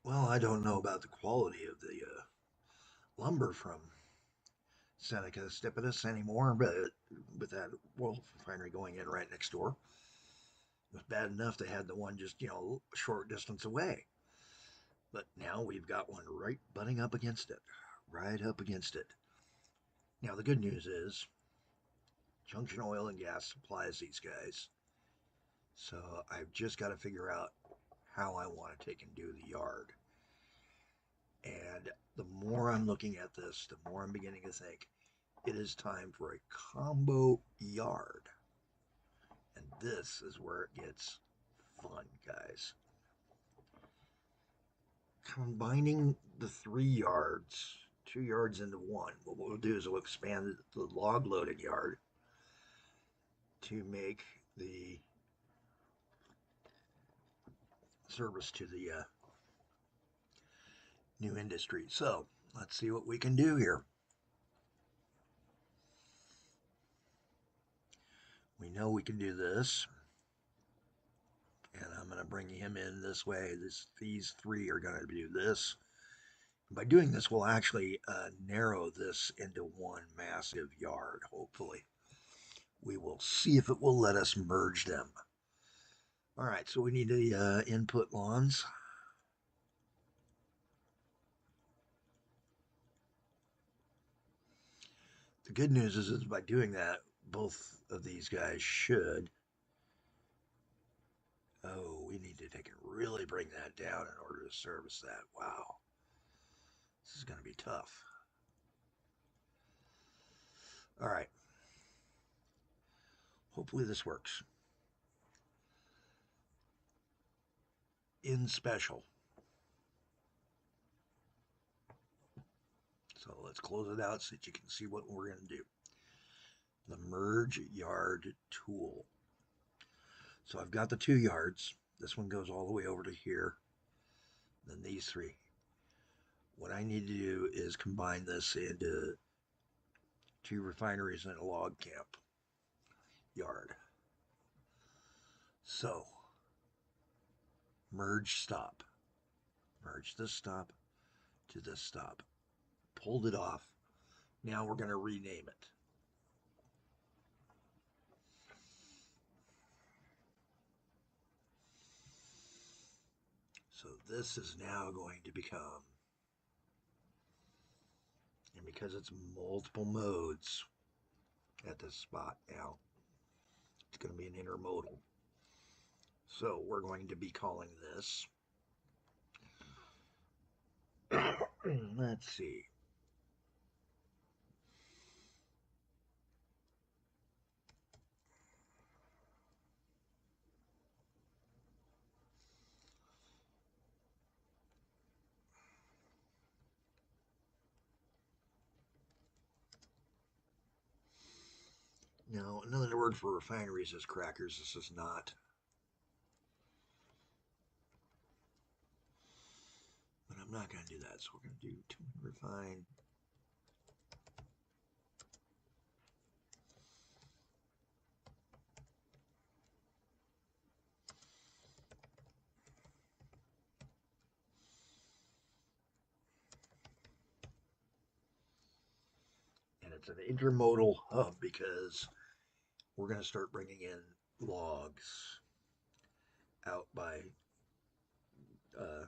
Well, I don't know about the quality of the lumber from Seneca Stipidus anymore, but with that wool refinery going in right next door, it was bad enough they had the one just, a short distance away. But now we've got one right butting up against it, right up against it. Now, the good news is Junction Oil and Gas supplies these guys. So I've just got to figure out how I want to take and do the yard. And the more I'm looking at this, the more I'm beginning to think it is time for a combo yard. And this is where it gets fun, guys. Combining the 3 yards, 2 yards into one, what we'll do is we'll expand the log loaded yard to make the service to the new industry. So let's see what we can do here. We know we can do this. And I'm going to bring him in this way. These three are going to do this. By doing this, we'll actually narrow this into one massive yard, hopefully. We will see if it will let us merge them. All right, so we need to input lawns. The good news is by doing that, both of these guys should. Oh, we need to take and really bring that down in order to service that. Wow. This is going to be tough. All right. Hopefully this works. In special. So let's close it out so that you can see what we're going to do. The merge yard tool. So I've got the 2 yards. This one goes all the way over to here. Then these three. What I need to do is combine this into 2 refineries and a log camp yard. So merge stop. Merge this stop to this stop. Pulled it off. Now we're going to rename it. So this is now going to become, and because it's multiple modes at this spot now, it's going to be an intermodal. So we're going to be calling this, let's see, now another word for refineries is crackers. This is not, but I'm not going to do that. So we're going to do refine. And it's an intermodal hub because we're going to start bringing in logs out by uh,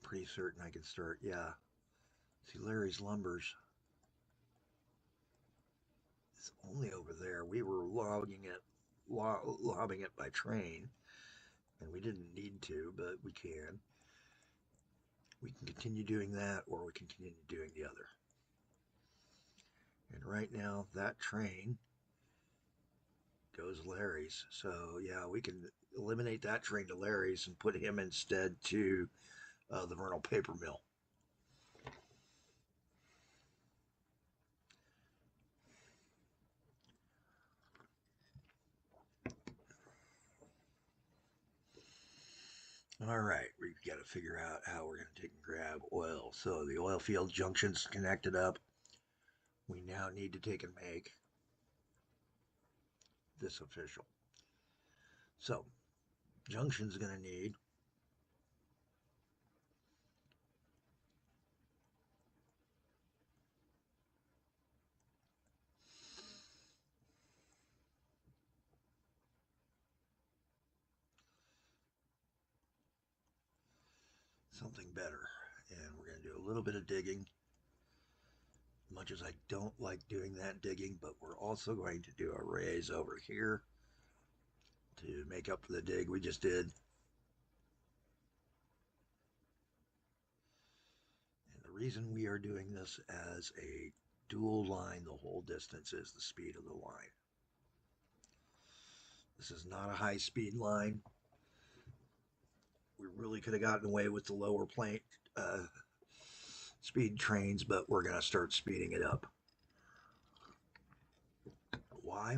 pretty certain I can start. Yeah. See, Larry's Lumbers is only over there. We were lobbing it by train, and we didn't need to, but we can. We can continue doing that, or we can continue doing the other. And right now, that train goes Larry's. So, yeah, we can eliminate that train to Larry's and put him instead to the Vernal Paper Mill. All right, we've got to figure out how we're going to take and grab oil. So the oil field junction's connected up. We now need to take and make this official. So junction's going to need something better. And we're going to do a little bit of digging, much as I don't like doing that digging, but we're also going to do a raise over here to make up for the dig we just did. And the reason we are doing this as a dual line the whole distance is the speed of the line. This is not a high speed line. We really could have gotten away with the lower plane speed trains, but we're going to start speeding it up. Why?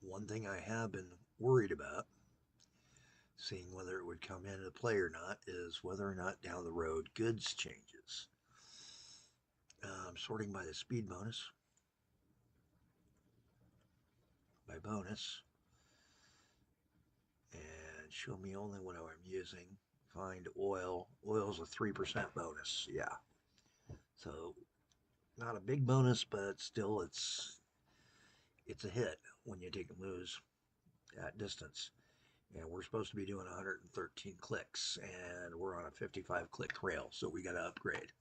One thing I have been worried about, seeing whether it would come into play or not, is whether or not down the road goods changes. I'm sorting by the speed bonus, by bonus, and show me only what I'm using. Find oil. Oil's a 3% bonus. Yeah. So not a big bonus, but still it's a hit when you take and lose that distance. And we're supposed to be doing 113 clicks, and we're on a 55 click rail, so we got to upgrade.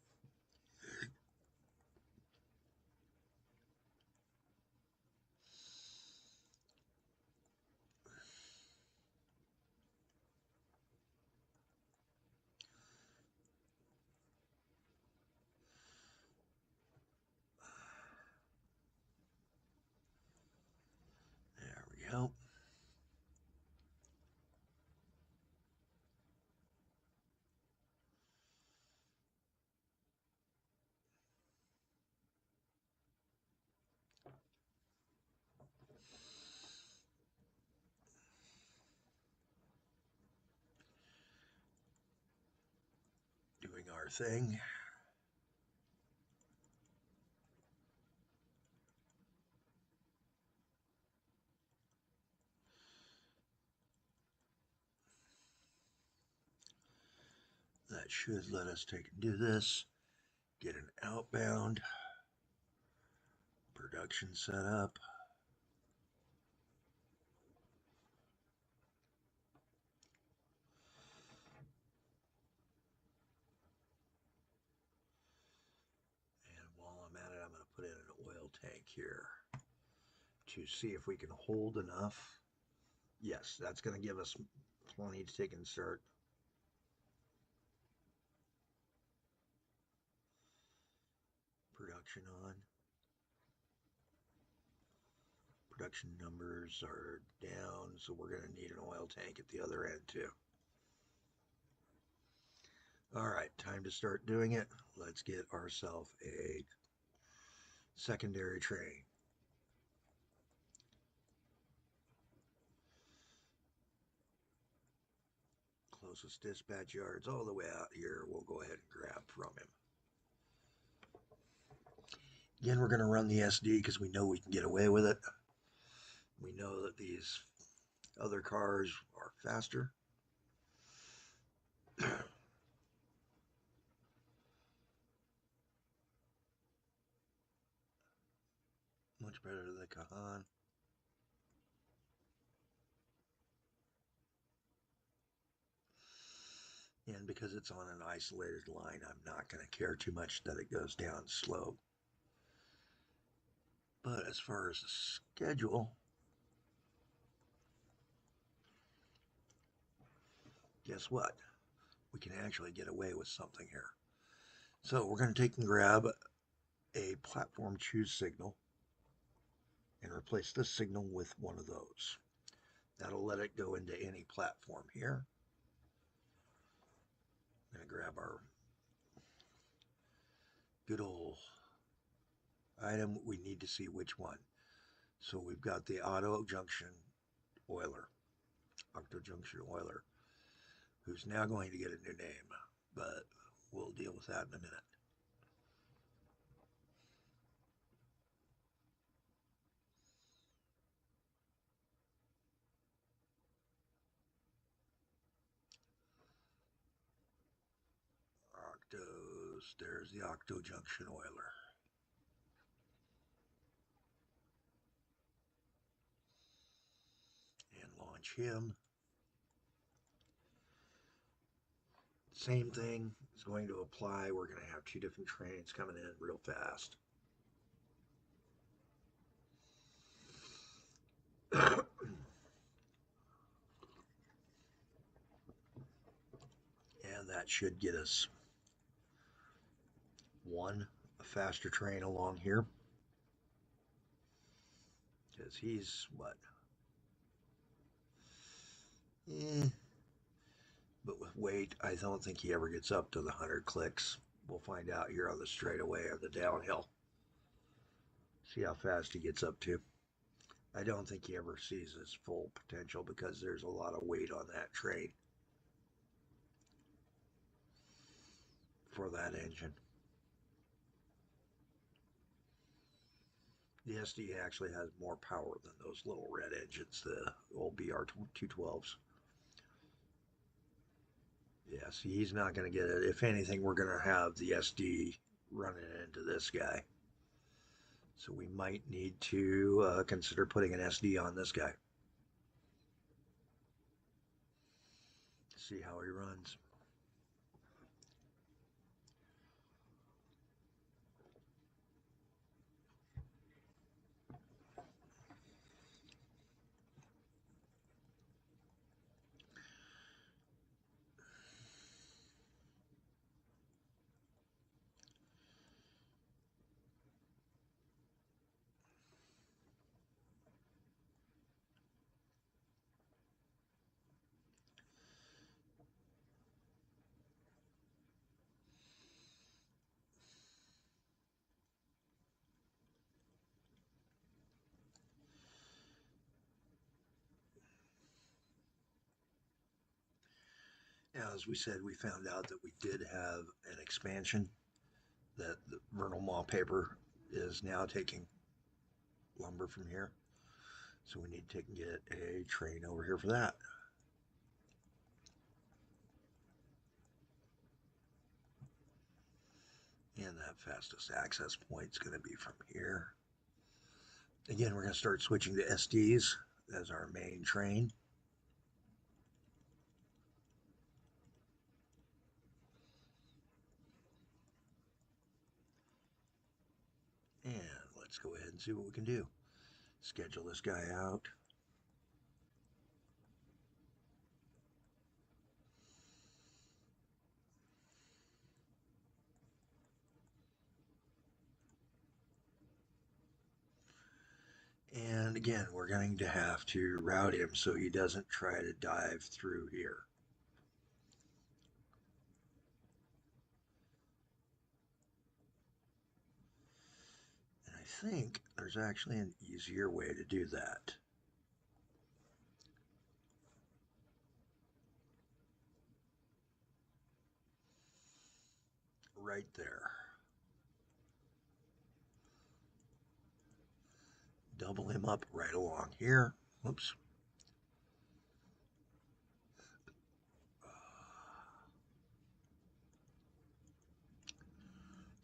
There we go. Doing our thing. That should let us take and do this. Get an outbound production set up. And while I'm at it, I'm going to put in an oil tank here to see if we can hold enough. Yes, that's going to give us plenty to take and start. Production on. Production numbers are down, so we're going to need an oil tank at the other end too. All right, time to start doing it. Let's get ourselves a secondary train. Closest dispatch yard's all the way out here. We'll go ahead and grab from him. Again, we're going to run the SD because we know we can get away with it. We know that these other cars are faster. Much better than the Kahan. And because it's on an isolated line, I'm not going to care too much that it goes down slow. But as far as the schedule, guess what? We can actually get away with something here. So we're going to take and grab a platform choose signal and replace this signal with one of those. That'll let it go into any platform here. I'm going to grab our good old item. We need to see which one. So we've got the auto junction oiler, octo junction oiler, who's now going to get a new name, but we'll deal with that in a minute. octos. There's the octo junction oiler. And launch him. Same thing is going to apply. We're going to have two different trains coming in real fast. And that should get us a faster train along here. Because he's what? But with weight, I don't think he ever gets up to the 100 clicks. We'll find out here on the straightaway or the downhill. See how fast he gets up to. I don't think he ever sees his full potential because there's a lot of weight on that train for that engine. The SD actually has more power than those little red engines, the old BR212s. Yeah, see, he's not going to get it. If anything, we're going to have the SD running into this guy. So we might need to consider putting an SD on this guy. See how he runs. Now, as we said, we found out that we did have an expansion, that the vernal mall paper is now taking lumber from here. So we need to get a train over here for that. And that fastest access point is going to be from here. Again, we're going to start switching to SDs as our main train. And let's go ahead and see what we can do. Schedule this guy out. And again, we're going to have to route him so he doesn't try to dive through here. And I think there's actually an easier way to do that. Right there. Double him up right along here. Whoops.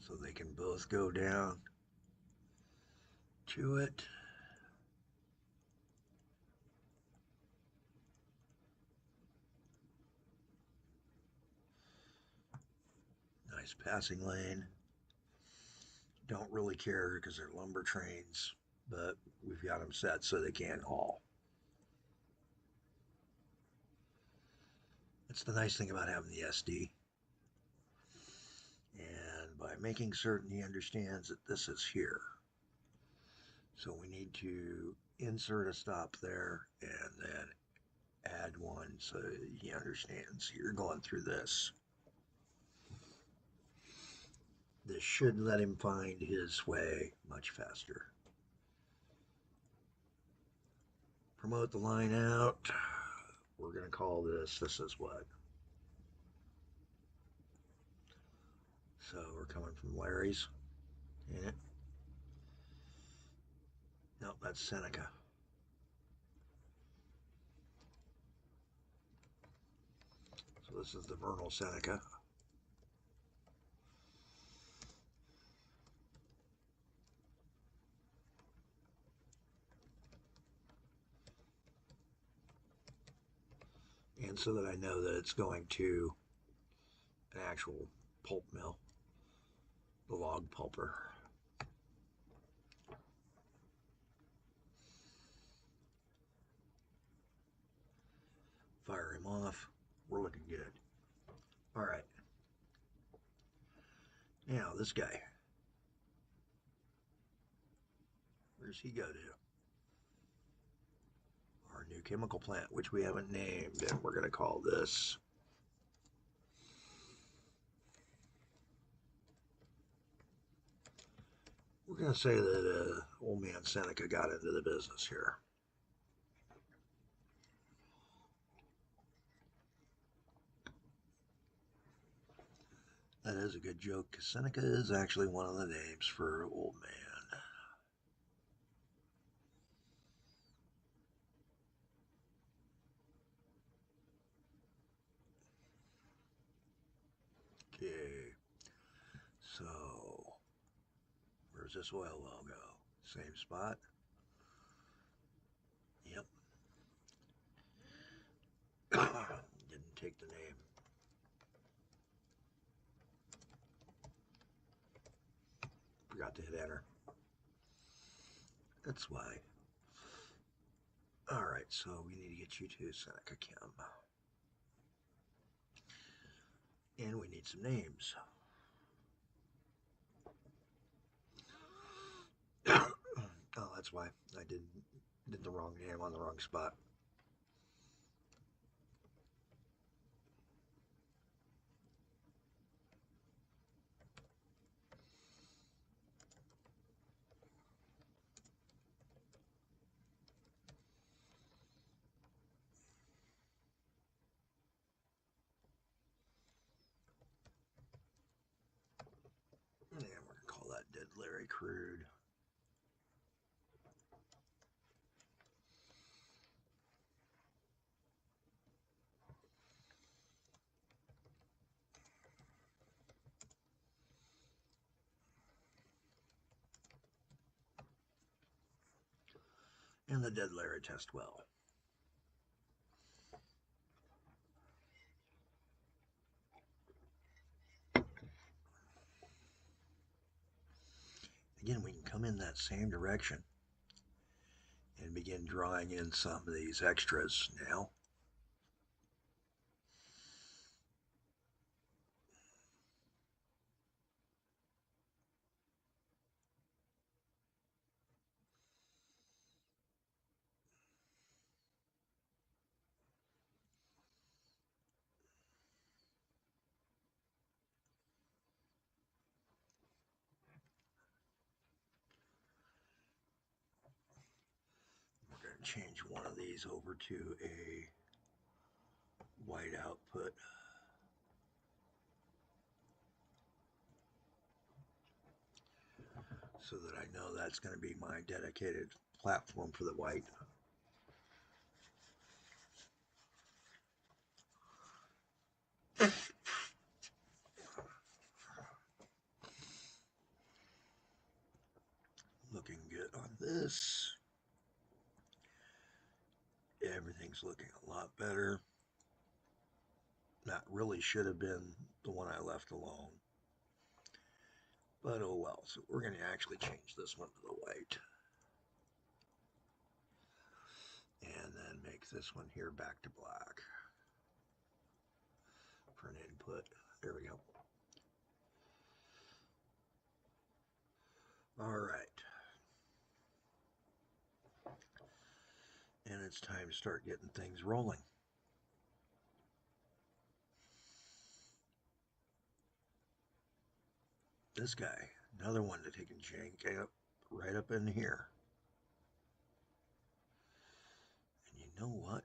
So they can both go down to it. Nice passing lane. Don't really care because they're lumber trains, but we've got them set so they can't haul. That's the nice thing about having the SD. And by making certain he understands that this is here. So we need to insert a stop there and then add one so he understands you're going through this. This should let him find his way much faster. Promote the line out. We're going to call this is what? So we're coming from Larry's. Yeah. No, that's Seneca. So this is the vernal Seneca. And so that I know that it's going to an actual pulp mill, the log pulper. Fire him off. We're looking good. All right. Now, this guy. Where's he go to? Our new chemical plant, which we haven't named, and we're going to call this. We're going to say that old man Seneca got into the business here. That is a good joke, because Seneca is actually one of the names for old man. Okay, so where's this oil well go? Same spot? Yep. Didn't take the name. Forgot to hit enter. That's why. Alright, so we need to get you to Seneca Chem. And we need some names. Oh, that's why I did the wrong name on the wrong spot. And we're going to call that Dead Larry Crude. And the Dead Larry test well. Again, we can come in that same direction and begin drawing in some of these extras now. We're going to change one of these over to a white output. So that I know that's going to be my dedicated platform for the white. Looking good on this. Everything's looking a lot better. That really should have been the one I left alone. But oh well. So we're going to actually change this one to the white. And then make this one here back to black. For an input. There we go. Alright. And it's time to start getting things rolling. This guy, another one that he can jank up right up in here. And you know what?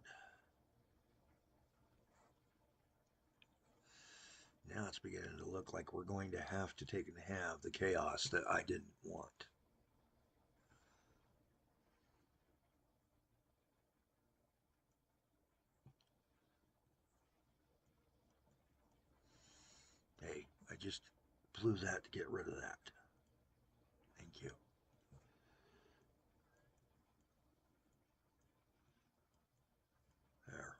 Now it's beginning to look like we're going to have to take and have the chaos that I didn't want. Hey, I just blew that to get rid of that. Thank you. There.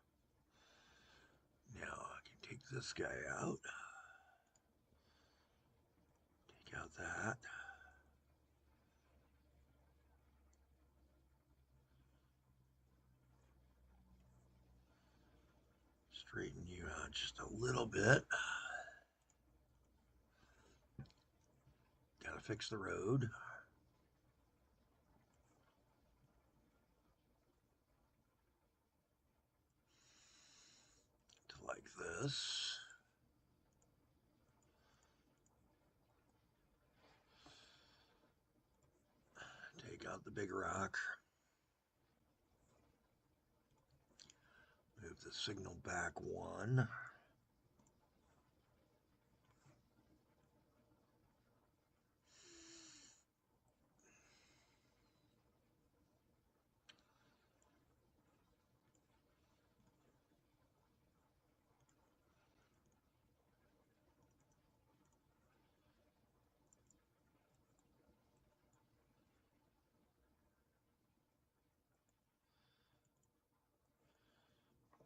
this guy out. Take out that. Straighten you out just a little bit. Gotta fix the road. To like this. Take out the big rock. Move the signal back one.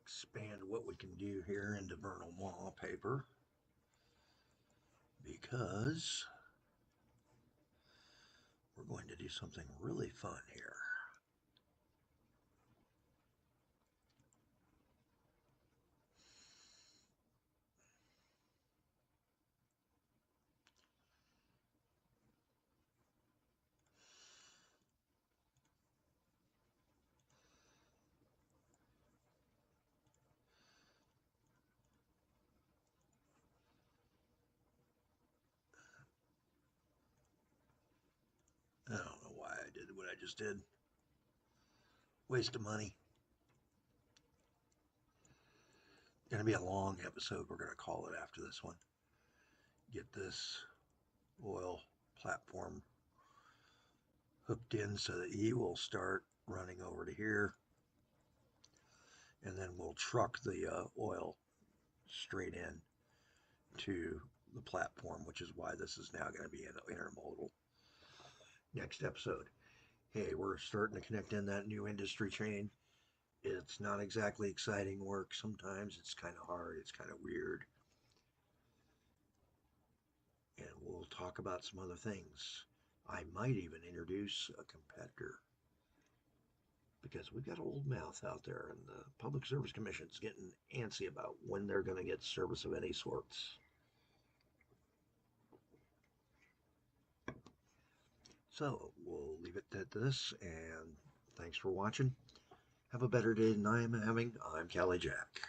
Expand what we can do here into vernal wallpaper, because we're going to do something really fun here. I don't know why I did what I just did. Waste of money. Gonna be a long episode. We're gonna call it after this one. Get this oil platform hooked in so that he will start running over to here, and then we'll truck the oil straight in to the platform, which is why this is now going to be an intermodal. Next episode. Hey, we're starting to connect in that new industry chain. It's not exactly exciting work. Sometimes it's kind of hard. It's kind of weird. And we'll talk about some other things. I might even introduce a competitor, because we've got old mouth out there, and the Public Service Commission's getting antsy about when they're going to get service of any sorts. So we'll leave it at this, and thanks for watching. Have a better day than I am having. I'm Callie Jack.